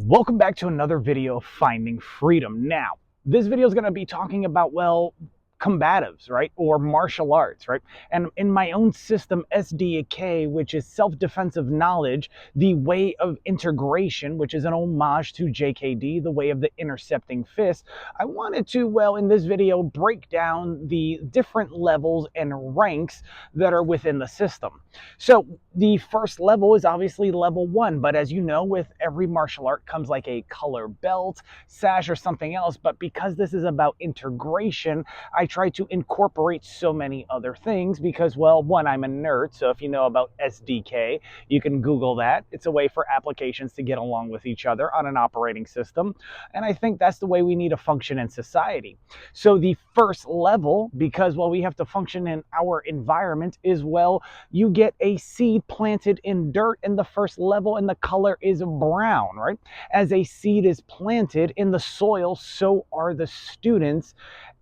Welcome back to another video of Finding Freedom. Now, this video is going to be talking about, well, combatives, right? Or martial arts, right? And in my own system, SDK, which is self-defensive knowledge, the way of integration, which is an homage to JKD, the way of the intercepting fist, I wanted to, well, in this video, break down the different levels and ranks that are within the system. So the first level is obviously level 1, but as you know, with every martial art comes like a color belt, sash, or something else. But because this is about integration, I try to incorporate so many other things because, well, one, I'm a nerd. So if you know about SDK, you can Google that. It's a way for applications to get along with each other on an operating system. And I think that's the way we need to function in society. So the first level, because, well, we have to function in our environment, is, well, you get a seed planted in dirt in the first level and the color is brown, right? As a seed is planted in the soil, so are the students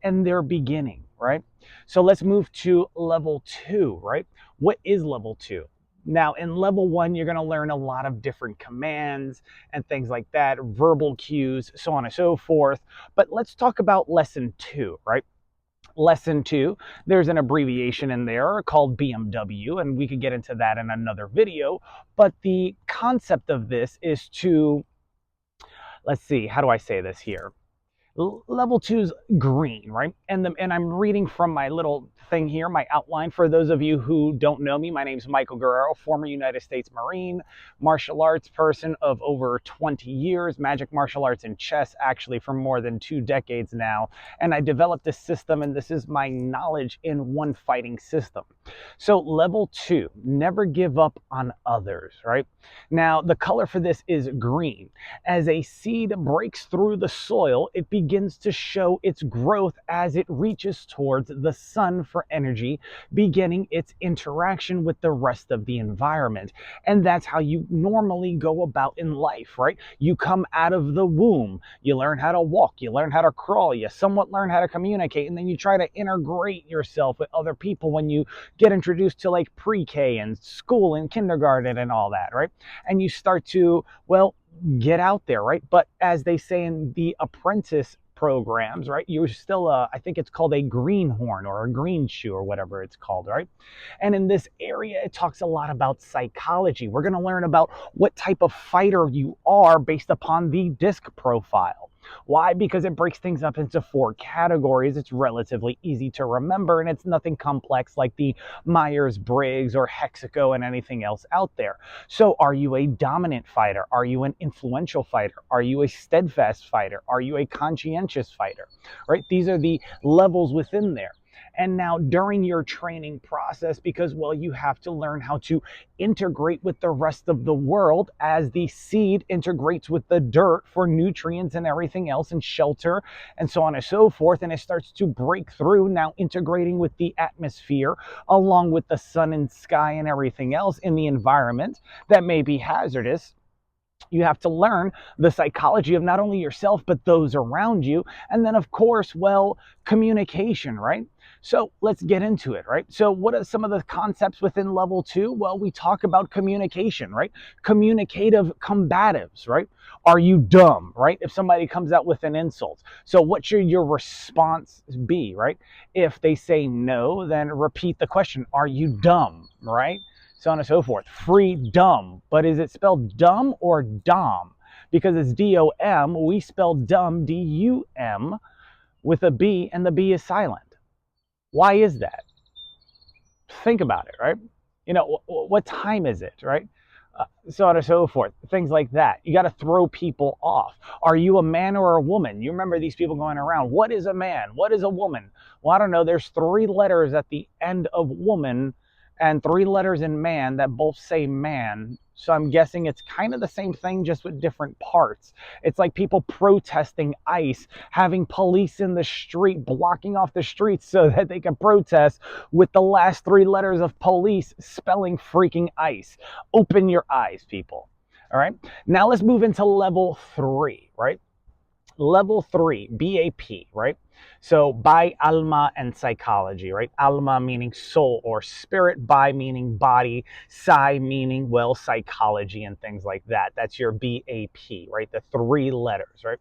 and their beginning, right? So let's move to level 2, right? What is level 2? Now, in level 1, you're going to learn a lot of different commands and things like that, verbal cues, so on and so forth. But let's talk about lesson 2, right? Lesson 2, there's an abbreviation in there called BMW, and we could get into that in another video. But the concept of this is to, let's see, how do I say this here? Level 2 is green, right? And I'm reading from my little thing here, my outline. For those of you who don't know me, my name is Michael Guerrero, former United States Marine, martial arts person of over 20 years, magic martial arts and chess actually for more than 2 decades now. And I developed this system, and this is my knowledge in one fighting system. So level 2, never give up on others, right? Now, the color for this is green. As a seed breaks through the soil, it begins to show its growth as it reaches towards the sun for energy, beginning its interaction with the rest of the environment. And that's how you normally go about in life, right? You come out of the womb, you learn how to walk, you learn how to crawl, you somewhat learn how to communicate, and then you try to integrate yourself with other people when you get introduced to like pre-K and school and kindergarten and all that, right? And you start to, well, get out there, right? But as they say in the apprentice programs, right, you're still I think it's called a greenhorn or a green shoe or whatever it's called, right? And in this area, it talks a lot about psychology. We're going to learn about what type of fighter you are based upon the disc profile. Why? Because it breaks things up into 4 categories. It's relatively easy to remember, and it's nothing complex like the Myers-Briggs or Hexaco and anything else out there. So are you a dominant fighter? Are you an influential fighter? Are you a steadfast fighter? Are you a conscientious fighter? Right? These are the levels within there. And now during your training process, because, well, you have to learn how to integrate with the rest of the world as the seed integrates with the dirt for nutrients and everything else and shelter and so on and so forth. And it starts to break through, now integrating with the atmosphere along with the sun and sky and everything else in the environment that may be hazardous. You have to learn the psychology of not only yourself, but those around you. And then, of course, well, communication, right? So let's get into it, right? So what are some of the concepts within level 2? Well, we talk about communication, right? Communicative combatives, right? Are you dumb, right? If somebody comes out with an insult. So what should your response be, right? If they say no, then repeat the question, are you dumb, right? So on and so forth. Freedom, but is it spelled dumb or dom? Because it's D-O-M, we spell dumb, D-U-M, with a B, and the B is silent. Why is that? Think about it, right? You know, what time is it, right? So on and so forth. Things like that. You got to throw people off. Are you a man or a woman? You remember these people going around. What is a man? What is a woman? Well, I don't know. There's 3 letters at the end of woman and 3 letters in man that both say man. So I'm guessing it's kind of the same thing, just with different parts. It's like people protesting ICE, having police in the street, blocking off the streets so that they can protest with the last 3 letters of police spelling freaking ICE. Open your eyes, people. All right. Now let's move into level 3, right? Level 3, BAP, right? So by alma and psychology, right? Alma meaning soul or spirit, by meaning body, psi meaning, well, psychology and things like that. That's your BAP, right? The 3 letters, right?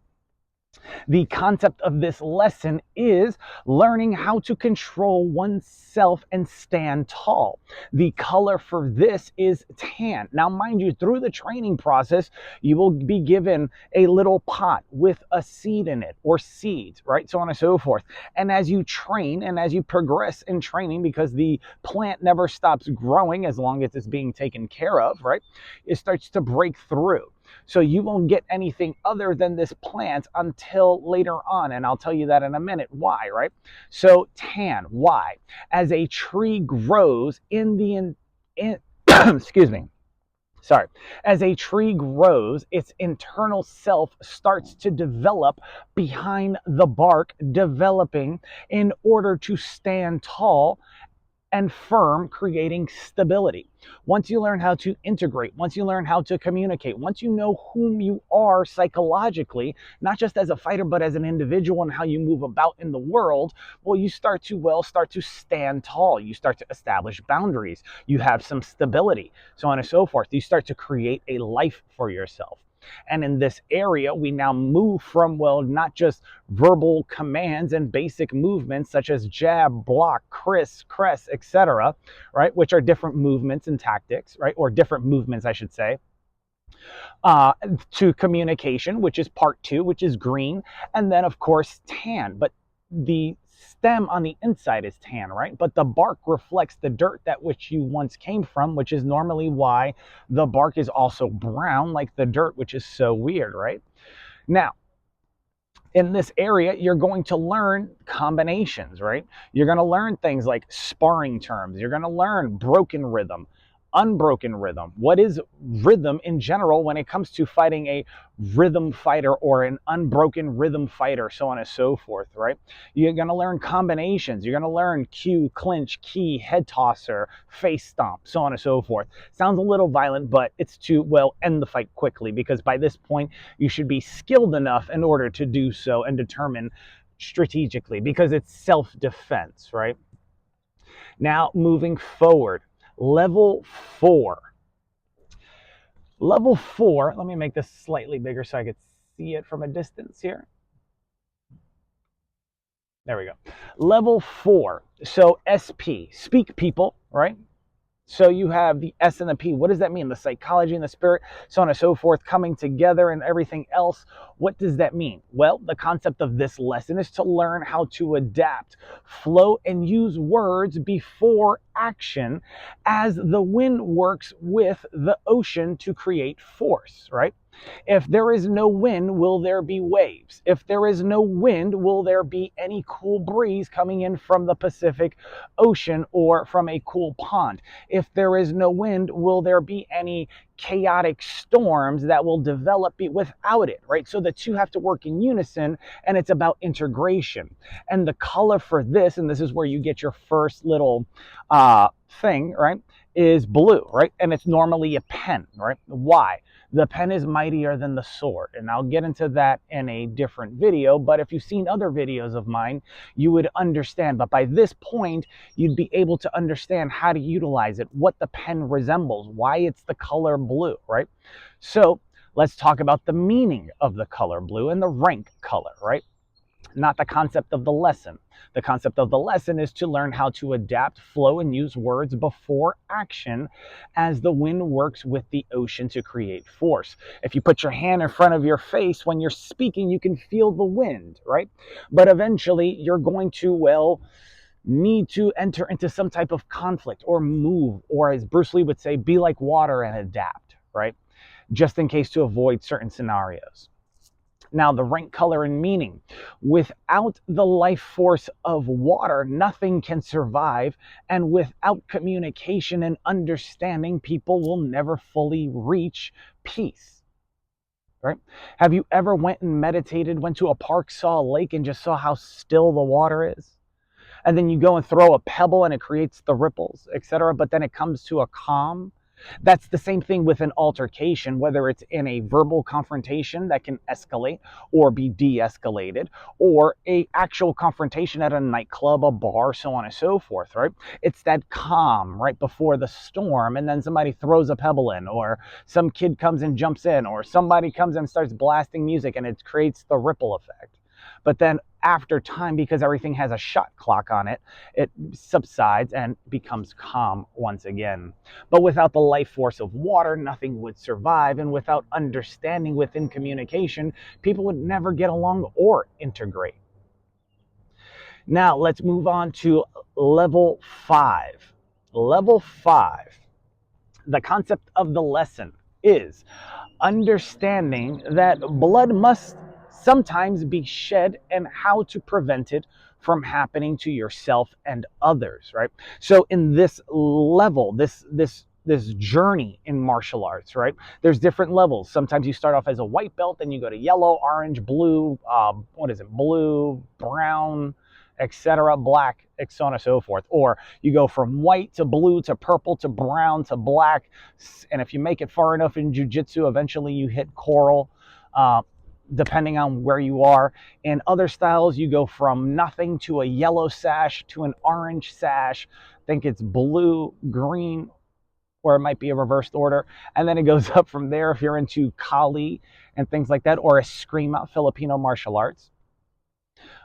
The concept of this lesson is learning how to control oneself and stand tall. The color for this is tan. Now, mind you, through the training process, you will be given a little pot with a seed in it or seeds, right? So on and so forth. And as you train and as you progress in training, because the plant never stops growing as long as it's being taken care of, right? It starts to break through. So you won't get anything other than this plant until later on. And I'll tell you that in a minute. Why, right? So tan, why? As a tree grows excuse me. Sorry. As a tree grows, its internal self starts to develop behind the bark, developing in order to stand tall and firm, creating stability. Once you learn how to integrate, once you learn how to communicate, once you know whom you are psychologically, not just as a fighter, but as an individual and how you move about in the world, well, you start to stand tall. You start to establish boundaries. You have some stability, so on and so forth. You start to create a life for yourself. And in this area, we now move from, well, not just verbal commands and basic movements such as jab, block, cress, etc., right, which are different movements and tactics, right, or different movements, I should say, to communication, which is part 2, which is green, and then, of course, tan. But the stem on the inside is tan, right? But the bark reflects the dirt that which you once came from, which is normally why the bark is also brown like the dirt, which is so weird, right? Now, in this area, you're going to learn combinations, right? You're going to learn things like sparring terms. You're going to learn broken rhythm, unbroken rhythm. What is rhythm in general when it comes to fighting a rhythm fighter or an unbroken rhythm fighter, so on and so forth, right? You're going to learn combinations. You're going to learn cue, clinch, key, head tosser, face stomp, so on and so forth. Sounds a little violent, but it's to, well, end the fight quickly, because by this point, you should be skilled enough in order to do so and determine strategically, because it's self-defense, right? Now, moving forward, level 4. Level 4, let me make this slightly bigger so I could see it from a distance here. There we go. Level 4. So SP, speak people, right? So you have the S and the P. What does that mean? The psychology and the spirit, so on and so forth, coming together and everything else. What does that mean? Well, the concept of this lesson is to learn how to adapt, flow, and use words before action as the wind works with the ocean to create force, right? If there is no wind, will there be waves? If there is no wind, will there be any cool breeze coming in from the Pacific Ocean or from a cool pond? If there is no wind, will there be any chaotic storms that will develop without it, right? So the two have to work in unison, and it's about integration. And the color for this, and this is where you get your first little thing, right, is blue, right? And it's normally a pen, right? Why? The pen is mightier than the sword, and I'll get into that in a different video, but if you've seen other videos of mine, you would understand. But by this point, you'd be able to understand how to utilize it, what the pen resembles, why it's the color blue, right? So let's talk about the meaning of the color blue and the rank color, right? Not the concept of the lesson. The concept of the lesson is to learn how to adapt, flow, and use words before action as the wind works with the ocean to create force. If you put your hand in front of your face when you're speaking, you can feel the wind, right? But eventually you're going to, well, need to enter into some type of conflict or move, or as Bruce Lee would say, be like water and adapt, right? Just in case to avoid certain scenarios. Now, the rank, color, and meaning. Without the life force of water, nothing can survive. And without communication and understanding, people will never fully reach peace. Right? Have you ever went and meditated, went to a park, saw a lake, and just saw how still the water is? And then you go and throw a pebble and it creates the ripples, etc. But then it comes to a calm. That's the same thing with an altercation, whether it's in a verbal confrontation that can escalate or be de-escalated, or a actual confrontation at a nightclub, a bar, so on and so forth, right? It's that calm right before the storm, and then somebody throws a pebble in, or some kid comes and jumps in, or somebody comes and starts blasting music, and it creates the ripple effect. But then after time, because everything has a shot clock on it, it subsides and becomes calm once again. But without the life force of water, nothing would survive. And without understanding within communication, people would never get along or integrate. Now let's move on to level 5. Level 5, the concept of the lesson is understanding that blood must sometimes be shed and how to prevent it from happening to yourself and others, right? So in this level, this journey in martial arts, right? There's different levels. Sometimes you start off as a white belt, then you go to yellow, orange, blue, blue, brown, etc., black, so on and so forth. Or you go from white to blue to purple to brown to black. And if you make it far enough in jiu-jitsu, eventually you hit coral, depending on where you are. In other styles, you go from nothing to a yellow sash to an orange sash. I think it's blue, green, or it might be a reversed order. And then it goes up from there if you're into Kali and things like that, or a scream out Filipino martial arts.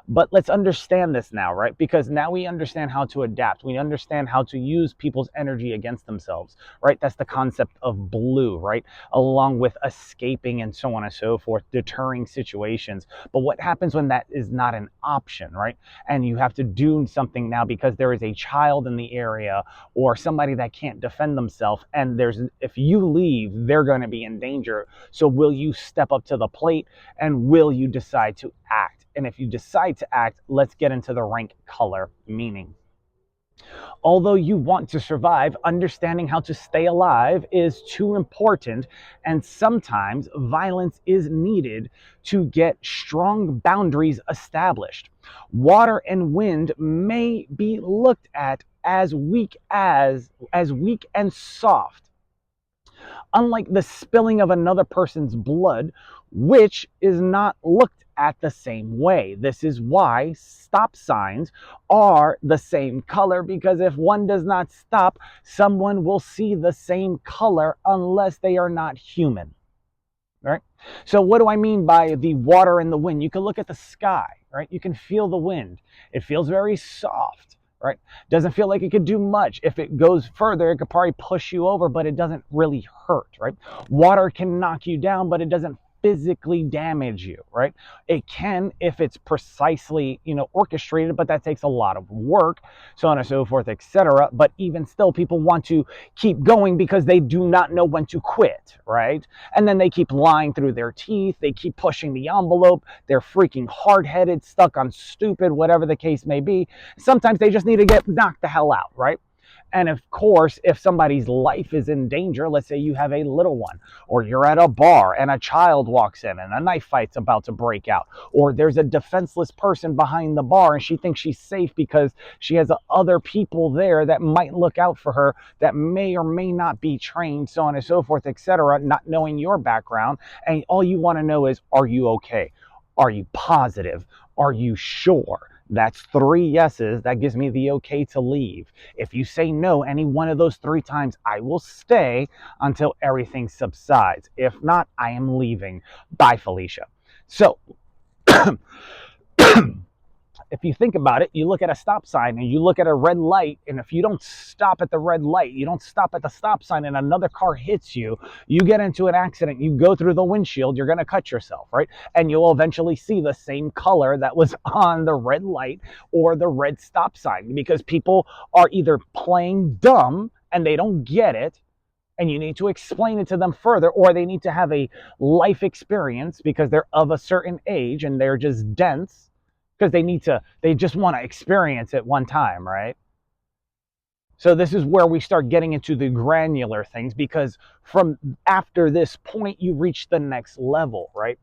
But let's understand this now, right? Because now we understand how to adapt. We understand how to use people's energy against themselves, right? That's the concept of blue, right? Along with escaping and so on and so forth, deterring situations. But what happens when that is not an option, right? And you have to do something now because there is a child in the area or somebody that can't defend themselves. And if you leave, they're going to be in danger. So will you step up to the plate and will you decide to act? And if you decide to act, let's get into the rank color meaning. Although you want to survive, understanding how to stay alive is too important, and sometimes violence is needed to get strong boundaries established. Water and wind may be looked at as weak and soft. Unlike the spilling of another person's blood, which is not looked at the same way. This is why stop signs are the same color, because if one does not stop, someone will see the same color unless they are not human. Right? So what do I mean by the water and the wind? You can look at the sky, right? You can feel the wind. It feels very soft, right? Doesn't feel like it could do much. If it goes further, it could probably push you over, but it doesn't really hurt, right? Water can knock you down, but it doesn't physically damage you, right? It can if it's precisely, orchestrated, but that takes a lot of work, so on and so forth, etc. But even still, people want to keep going because they do not know when to quit, right? And then they keep lying through their teeth, they keep pushing the envelope, they're freaking hard-headed, stuck on stupid, whatever the case may be. Sometimes they just need to get knocked the hell out, right? And of course, if somebody's life is in danger, let's say you have a little one, or you're at a bar and a child walks in and a knife fight's about to break out, or there's a defenseless person behind the bar and she thinks she's safe because she has other people there that might look out for her that may or may not be trained, so on and so forth, etc., not knowing your background. And all you want to know is, are you okay? Are you positive? Are you sure? That's 3 yeses. That gives me the okay to leave. If you say no any one of those 3 times, I will stay until everything subsides. If not, I am leaving. Bye, Felicia. So, if you think about it, you look at a stop sign and you look at a red light, and if you don't stop at the red light, you don't stop at the stop sign and another car hits you, you get into an accident, you go through the windshield, you're going to cut yourself, right? And you'll eventually see the same color that was on the red light or the red stop sign, because people are either playing dumb and they don't get it, and you need to explain it to them further, or they need to have a life experience because they're of a certain age and they're just dense, because they just want to experience it one time, right? So this is where we start getting into the granular things, because from after this point, you reach the next level, right?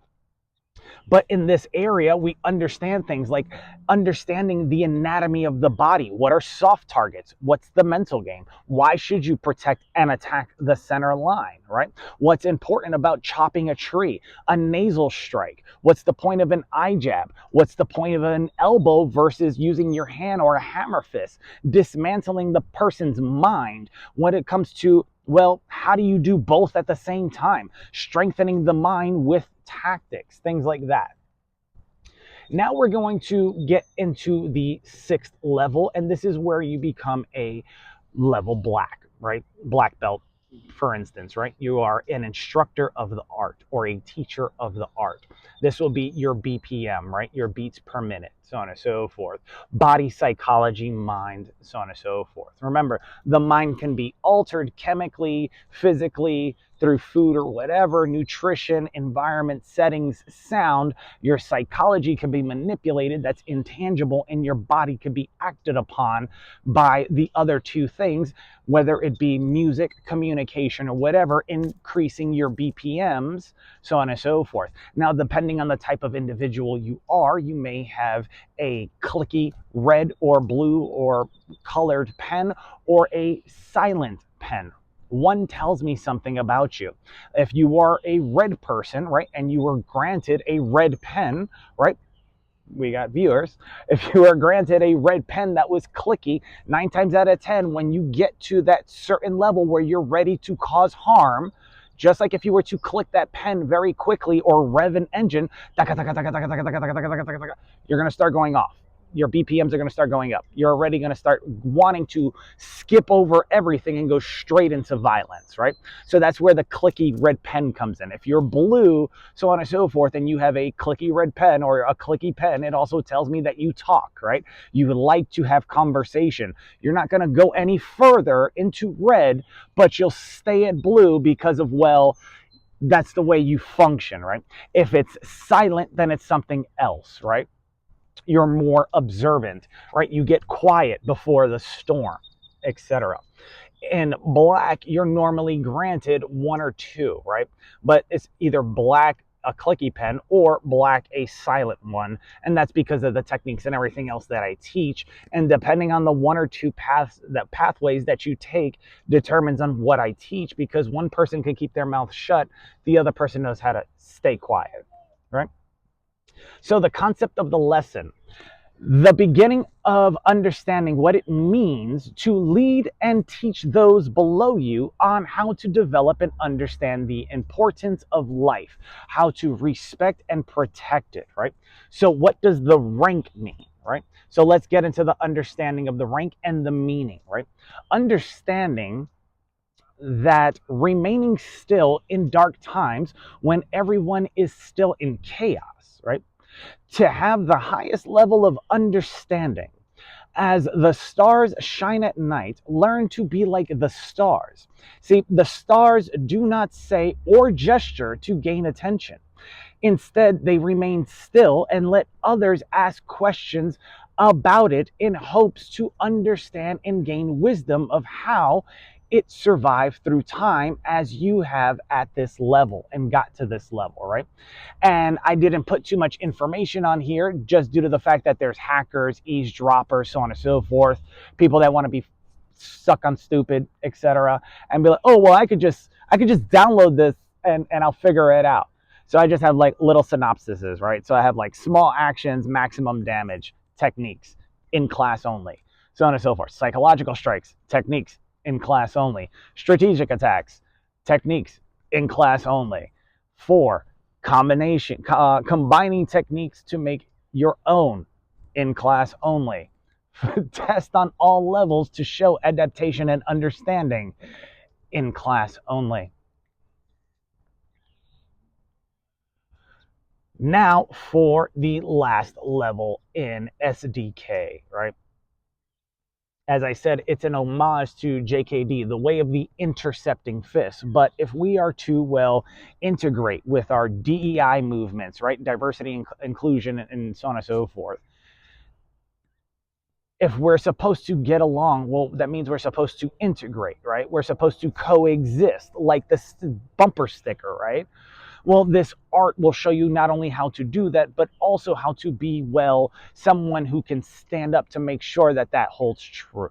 But in this area, we understand things like understanding the anatomy of the body. What are soft targets? What's the mental game? Why should you protect and attack the center line, right? What's important about chopping a tree, a nasal strike? What's the point of an eye jab? What's the point of an elbow versus using your hand or a hammer fist? Dismantling the person's mind when it comes to, well, how do you do both at the same time? Strengthening the mind with tactics, things like that. Now we're going to get into the 6th level, and this is where you become a level black, right? Black belt, for instance, right? You are an instructor of the art or a teacher of the art. This will be your BPM, right? Your beats per minute, so on and so forth. Body psychology, mind, so on and so forth. Remember, the mind can be altered chemically, physically, through food or whatever, nutrition, environment, settings, sound. Your psychology can be manipulated, that's intangible, and your body can be acted upon by the other two things, whether it be music, communication, or whatever, increasing your BPMs, so on and so forth. Now, depending on the type of individual you are, you may have a clicky red or blue or colored pen or a silent pen. One tells me something about you. If you are a red person, right, and you were granted a red pen, right, we got viewers. If you are granted a red pen that was clicky, 9 times out of 10, when you get to that certain level where you're ready to cause harm, just like if you were to click that pen very quickly or rev an engine, you're going to start going off. Your BPMs are going to start going up. You're already going to start wanting to skip over everything and go straight into violence, right? So that's where the clicky red pen comes in. If you're blue, so on and so forth, and you have a clicky red pen or a clicky pen, it also tells me that you talk, right? You like to have conversation. You're not going to go any further into red, but you'll stay at blue because of, well, that's the way you function, right? If it's silent, then it's something else, right? You're more observant, right? You get quiet before the storm, etc. In black, you're normally granted 1 or 2, right? But it's either black, a clicky pen, or black, a silent one. And that's because of the techniques and everything else that I teach. And depending on the 1 or 2 pathways that you take determines on what I teach, because one person can keep their mouth shut, the other person knows how to stay quiet, right? So the concept of the lesson, the beginning of understanding what it means to lead and teach those below you on how to develop and understand the importance of life, how to respect and protect it, right? So what does the rank mean, right? So let's get into the understanding of the rank and the meaning, right? Understanding that remaining still in dark times when everyone is still in chaos, right? To have the highest level of understanding. As the stars shine at night, learn to be like the stars. See, the stars do not say or gesture to gain attention. Instead, they remain still and let others ask questions about it in hopes to understand and gain wisdom of how it survived through time as you have at this level and got to this level, right? And I didn't put too much information on here just due to the fact that there's hackers, eavesdroppers, so on and so forth, people that want to be stuck on stupid, etc. And be like, oh, well, I could just download this and I'll figure it out. So I just have like little synopsises, right? So I have like small actions, maximum damage, techniques, in class only, so on and so forth. Psychological strikes, techniques, in class only. Strategic attacks, techniques, in class only. 4, combining techniques to make your own, in class only. Test on all levels to show adaptation and understanding, in class only. Now for the last level in SDK, right? As I said, it's an homage to JKD, the way of the intercepting fist. But if we are to, well, integrate with our DEI movements, right? Diversity and inclusion and so on and so forth. If we're supposed to get along, well, that means we're supposed to integrate, right? We're supposed to coexist, like this bumper sticker, right? Well, this art will show you not only how to do that, but also how to be, well, someone who can stand up to make sure that that holds true,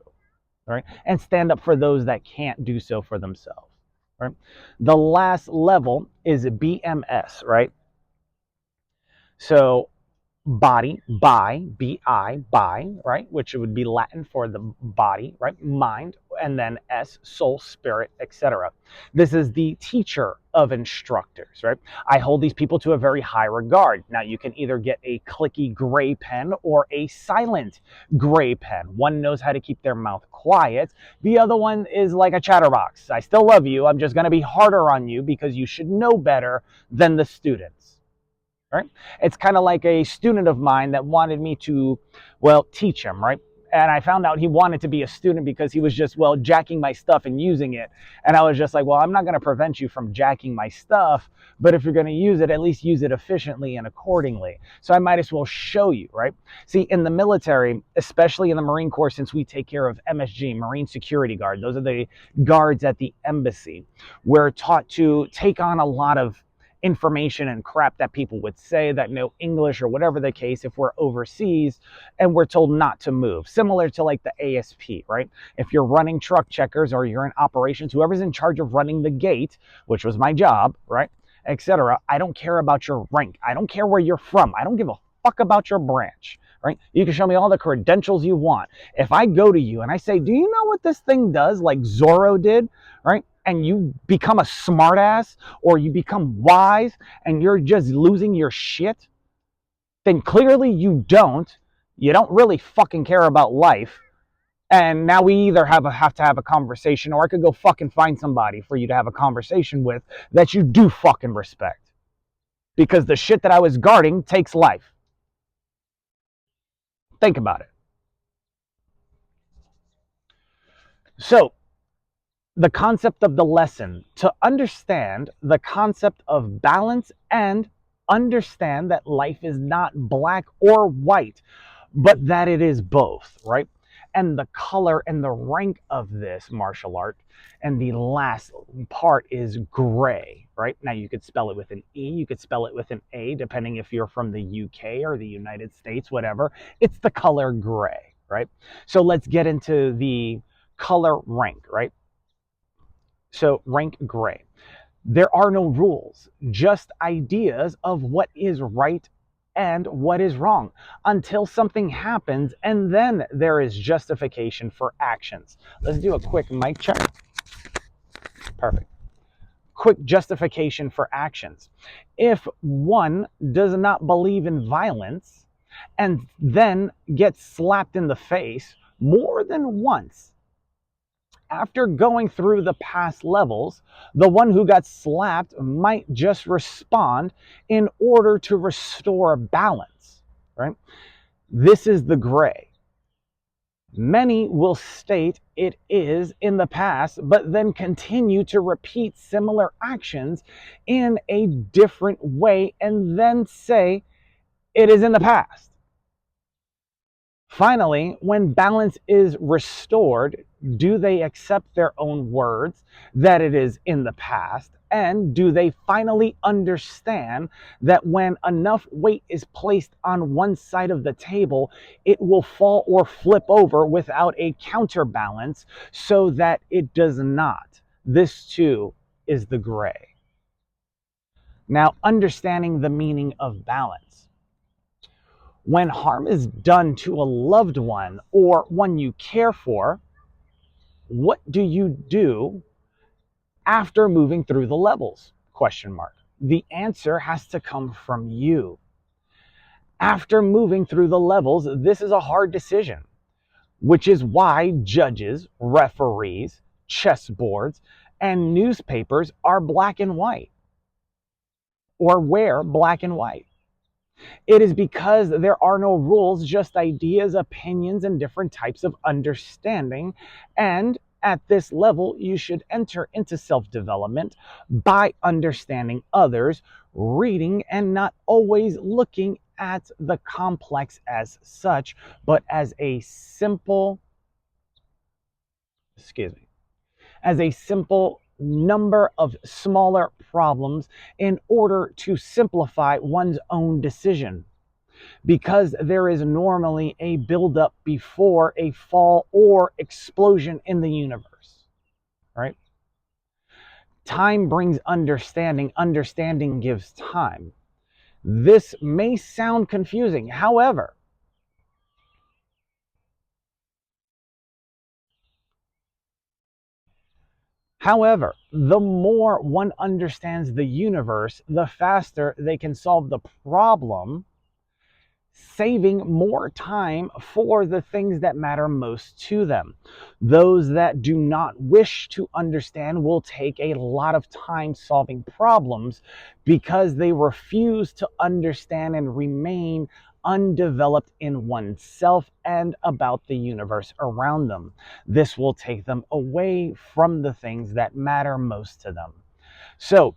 right? And stand up for those that can't do so for themselves, right? The last level is BMS, right? So body, by, right? Which would be Latin for the body, right? Mind, and then S, soul, spirit, etc. This is the teacher of instructors, right? I hold these people to a very high regard. Now, you can either get a clicky gray pen or a silent gray pen. One knows how to keep their mouth quiet. The other one is like a chatterbox. I still love you. I'm just going to be harder on you because you should know better than the students. Right? It's kind of like a student of mine that wanted me to, well, teach him, right? And I found out he wanted to be a student because he was just, well, jacking my stuff and using it. And I was just like, well, I'm not going to prevent you from jacking my stuff, but if you're going to use it, at least use it efficiently and accordingly. So I might as well show you, right? See, in the military, especially in the Marine Corps, since we take care of MSG, Marine Security Guard, those are the guards at the embassy, we're taught to take on a lot of information and crap that people would say that know English or whatever the case if we're overseas and we're told not to move. Similar to like the ASP, right? If you're running truck checkers or you're in operations, whoever's in charge of running the gate, which was my job, right, etc. I don't care about your rank. I don't care where you're from. I don't give a fuck about your branch. Right? You can show me all the credentials you want. If I go to you and I say, do you know what this thing does, like Zorro did, right? And you become a smartass or you become wise and you're just losing your shit, then clearly you don't. You don't really fucking care about life. And now we either have to have a conversation, or I could go fucking find somebody for you to have a conversation with that you do fucking respect. Because the shit that I was guarding takes life. Think about it. So, the concept of the lesson, to understand the concept of balance and understand that life is not black or white, but that it is both, right? And the color and the rank of this martial art, and the last part is gray, right? Now you could spell it with an E, you could spell it with an A, depending if you're from the UK or the United States, whatever. It's the color gray, right? So let's get into the color rank, right? So rank gray. There are no rules, just ideas of what is right and what is wrong until something happens, and then there is justification for actions. Let's do a quick mic check. Perfect. Quick justification for actions. If one does not believe in violence and then gets slapped in the face more than once, after going through the past levels, the one who got slapped might just respond in order to restore balance, right? This is the gray. Many will state it is in the past, but then continue to repeat similar actions in a different way and then say it is in the past. Finally, when balance is restored, do they accept their own words that it is in the past? And do they finally understand that when enough weight is placed on one side of the table, it will fall or flip over without a counterbalance so that it does not? This too is the gray. Now, understanding the meaning of balance. When harm is done to a loved one or one you care for, what do you do after moving through the levels? Question mark. The answer has to come from you. After moving through the levels, this is a hard decision, which is why judges, referees, chessboards, and newspapers are black and white, or wear black and white. It is because there are no rules, just ideas, opinions, and different types of understanding. And at this level, you should enter into self-development by understanding others, reading, and not always looking at the complex as such, but as a simple, as a simple number of smaller problems in order to simplify one's own decision, because there is normally a buildup before a fall or explosion in the universe, right? Time brings understanding. Understanding gives time. This may sound confusing. However, the more one understands the universe, the faster they can solve the problem, saving more time for the things that matter most to them. Those that do not wish to understand will take a lot of time solving problems because they refuse to understand and remain undeveloped in oneself and about the universe around them. This will take them away from the things that matter most to them. So,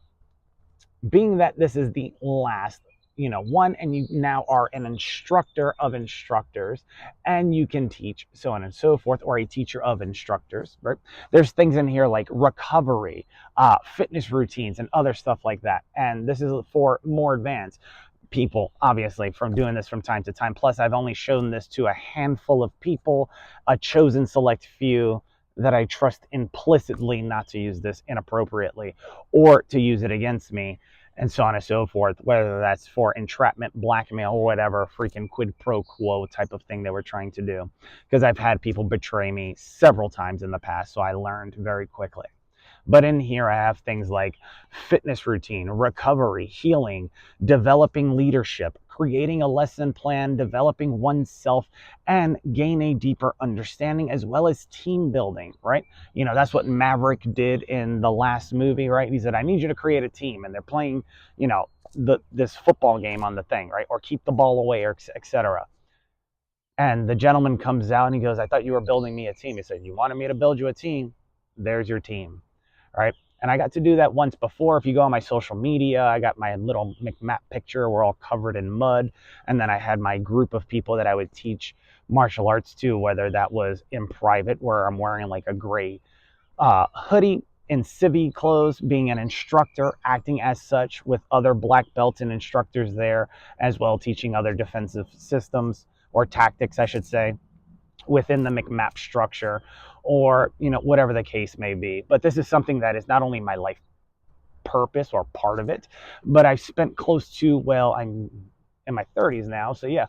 being that this is the last one, and you now are an instructor of instructors and you can teach so on and so forth, or a teacher of instructors, right? There's things in here like recovery, fitness routines, and other stuff like that, and this is for more advanced people, obviously, from doing this from time to time. Plus, I've only shown this to a handful of people, a chosen select few that I trust implicitly not to use this inappropriately or to use it against me, and so on and so forth, whether that's for entrapment, blackmail, or whatever freaking quid pro quo type of thing they were trying to do. Because I've had people betray me several times in the past, so I learned very quickly. But in here, I have things like fitness routine, recovery, healing, developing leadership, creating a lesson plan, developing oneself, and gain a deeper understanding, as well as team building, right? That's what Maverick did in the last movie, right? He said, I need you to create a team. And they're playing, this football game on the thing, right? Or keep the ball away, or etc. And the gentleman comes out and he goes, I thought you were building me a team. He said, you wanted me to build you a team? There's your team. Right? And I got to do that once before. If you go on my social media, I got my little McMap picture. We're all covered in mud. And then I had my group of people that I would teach martial arts to, whether that was in private, where I'm wearing like a gray hoodie in civvy clothes, being an instructor, acting as such with other black belts and instructors there, as well teaching other defensive systems, or tactics, I should say, within the McMap structure, or whatever the case may be. But this is something that is not only my life purpose or part of it, but I've spent close to, well, I'm in my 30s now, so yeah,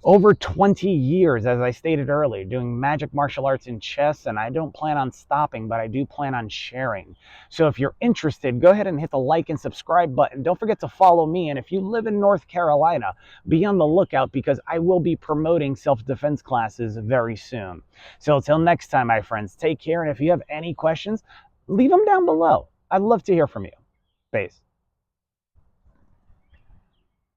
over 20 years, as I stated earlier, doing magic martial arts and chess, and I don't plan on stopping, but I do plan on sharing. So if you're interested, go ahead and hit the like and subscribe button. Don't forget to follow me, and if you live in North Carolina, be on the lookout, because I will be promoting self-defense classes very soon. So until next time, my friends, take care, and if you have any questions, leave them down below. I'd love to hear from you. Peace.